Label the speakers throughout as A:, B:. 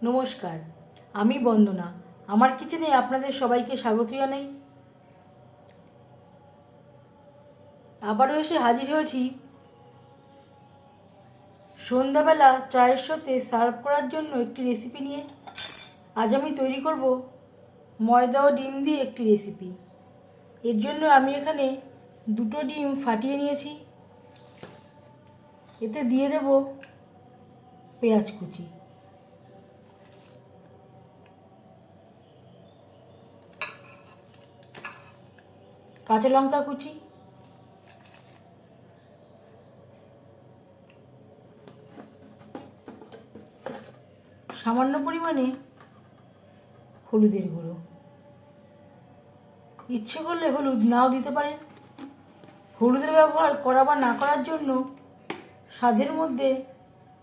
A: নমস্কার, আমি বন্দনা। আমার কিচেনে আপনাদের সবাইকে স্বাগত জানাই। আবারও এসে হাজির হয়েছি সন্ধ্যাবেলা চায়ের সাথে সার্ভ করার জন্য একটি রেসিপি নিয়ে। আজ আমি তৈরি করব ময়দা ও ডিম দিয়ে একটি রেসিপি। এর জন্য আমি এখানে 2টো ডিম ফাটিয়ে নিয়েছি। এতে দিয়ে দেব পেঁয়াজ কুচি, কাঁচা লঙ্কা কুচি, সামান্য পরিমাণে হলুদের গুঁড়ো। ইচ্ছে করলে হলুদ নাও দিতে পারেন। হলুদের ব্যবহার করা বা না করার জন্য স্বাদের মধ্যে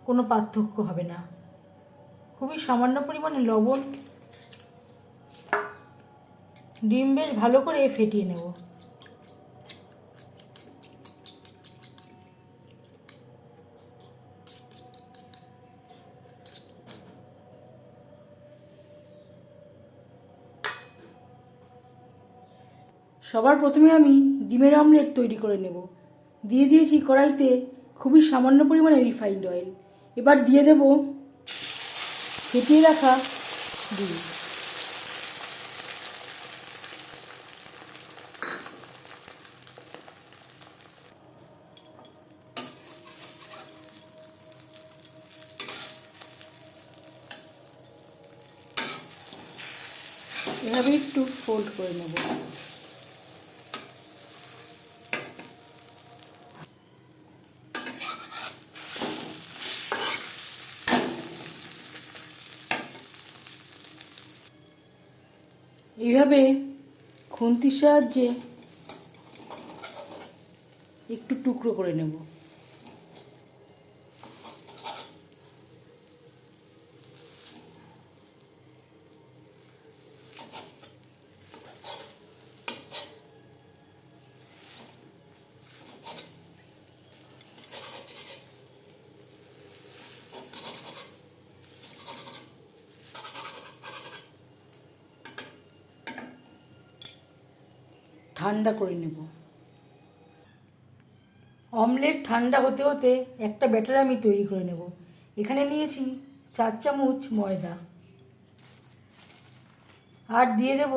A: কোনো পার্থক্য হবে না। খুবই সামান্য পরিমাণে লবণ। ডিম বেশ ভালো করে ফেটিয়ে নেব। সবার প্রথমে আমি ডিমের অমলেট তৈরি করে নেব। দিয়ে দিয়েছি কড়াইতে খুবই সামান্য পরিমাণে রিফাইন্ড অয়েল। এবার দিয়ে দেব ফেটিয়ে রাখা ডিম। এভাবে একটু ফোল্ড করে নেব। এইভাবে খুন্তির সাহায্যে একটু টুকরো করে নেব। ঠান্ডা করে নেব। অমলেট ঠান্ডা হতে হতে একটা ব্যাটার আমি তৈরি করে নেব। এখানে নিয়েছি 4 চামচ ময়দা, আর দিয়ে দেব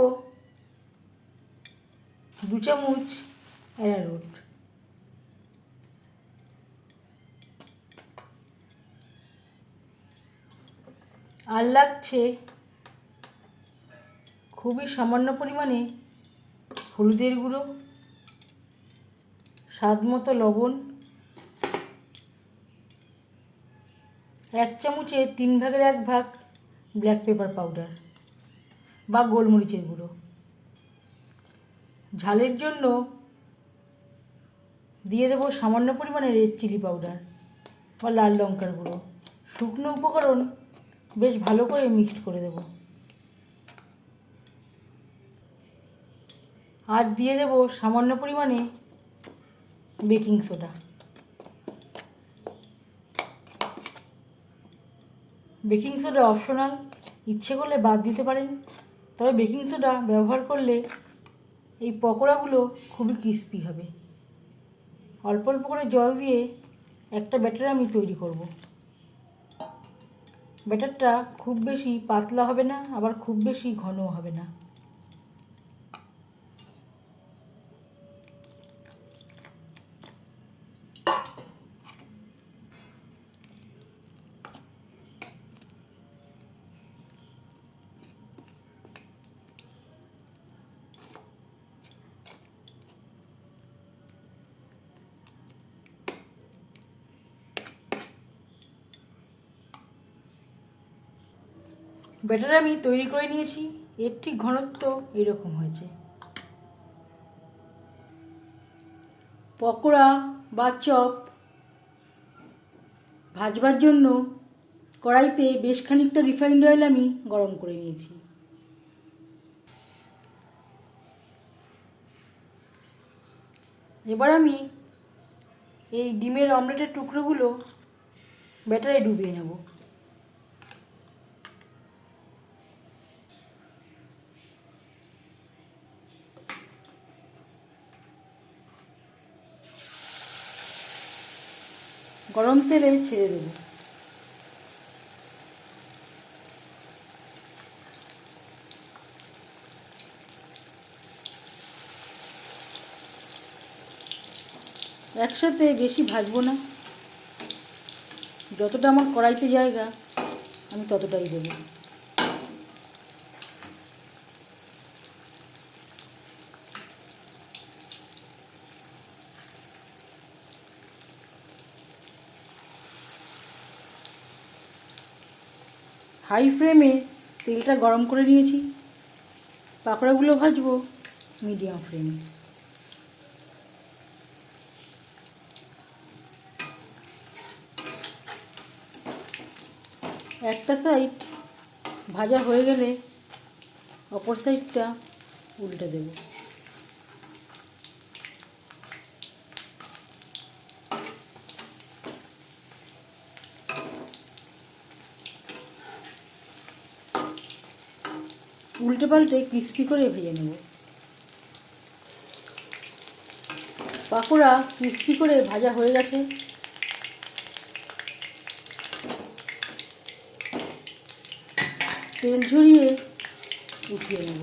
A: 2 চামচ অ্যারারুট। আর লাগছে খুবই সামান্য পরিমাণে হলুদের গুঁড়ো, স্বাদ মতো লবণ, 1 চামচে 3 ভাগের 1 ভাগ ব্ল্যাক পেপার পাউডার বা গোলমরিচের গুঁড়ো। ঝালের জন্য দিয়ে দেব সামান্য পরিমাণে রেড চিলি পাউডার বা লাল লঙ্কার গুঁড়ো। শুকনো উপকরণ বেশ ভালো করে মিক্সড করে দেব। আর দিয়ে দেব সামান্য পরিমাণে baking soda. Baking soda optional, ইচ্ছে করলে বাদ দিতে পারেন। তবে বেকিং সোডা ব্যবহার করলে এই পকোড়াগুলো খুবই ক্রিস্পি হবে। অল্প অল্প করে জল দিয়ে একটা ব্যাটার আমি তৈরি করব। ব্যাটারটা খুব বেশি পাতলা হবে না, আবার খুব বেশি ঘনও হবে না। ব্যাটার আমি তৈরি করে নিয়েছি। এর ঠিক ঘনত্ব এরকম হয়েছে। পকোড়া বা চপ ভাজবার জন্য কড়াইতে বেশ খানিকটা রিফাইন্ড অয়েল আমি গরম করে নিয়েছি। এবার আমি এই ডিমের অমলেটের টুকরোগুলো ব্যাটারে ডুবিয়ে নেব। গরম তেলে ছেড়ে দেব। একসাথে বেশি ভাজবো না, যতটা আমার কড়াইতে জায়গা আমি ততটাই দেব। হাই ফ্লেমে তেলটা গরম করে নিয়েছি, পাকোড়াগুলো ভাজবো মিডিয়াম ফ্লেমে। একটা সাইড ভাজা হয়ে গেলে অপর সাইডটা উল্টে দেব। উল্টে পাল্টে ক্রিস্পি করে ভেজে নেব। পাকোড়া ক্রিস্পি করে ভাজা হয়ে গেছে। তেল ঝরিয়ে উঠিয়ে নেব।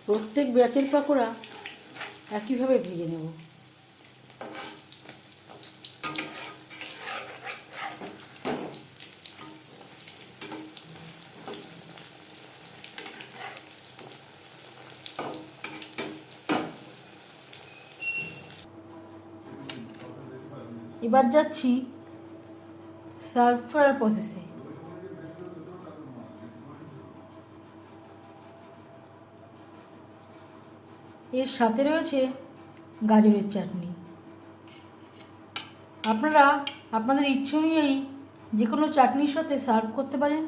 A: প্রত্যেক ব্যাচের পাকোড়া একইভাবে ভেজে নেব। এবার যাচ্ছি সার্ভ করার প্রসেসে। এর সাথে রয়েছে গাজরের চাটনি। আপনারা আপনাদের ইচ্ছে অনুযায়ী যে কোনো চাটনির সাথে সার্ভ করতে পারেন,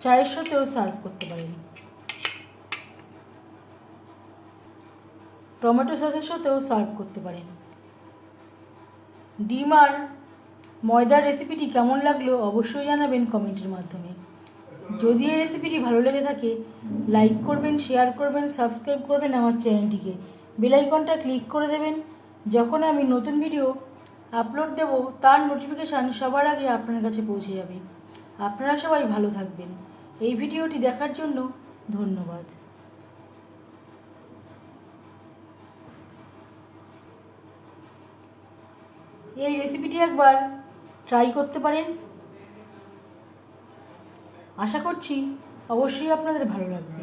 A: চায়ের সাথেও সার্ভ করতে পারেন, টমেটো সসের সাথেও সার্ভ করতে পারেন। ডিম আর ময়দার রেসিপিটি কেমন লাগলো অবশ্যই জানাবেন কমেন্টের মাধ্যমে। যদি এই রেসিপিটি ভালো লেগে থাকে লাইক করবেন, শেয়ার করবেন, সাবস্ক্রাইব করবেন আমার চ্যানেলটিকে, বেল আইকনটা ক্লিক করে দেবেন। যখন আমি নতুন ভিডিও আপলোড দেব তার নোটিফিকেশান সবার আগে আপনার কাছে পৌঁছে যাবে। আপনারা সবাই ভালো থাকবেন। এই ভিডিওটি দেখার জন্য ধন্যবাদ। এই রেসিপিটি একবার ট্রাই করতে পারেন, আশা করছি অবশ্যই আপনাদের ভালো লাগবে।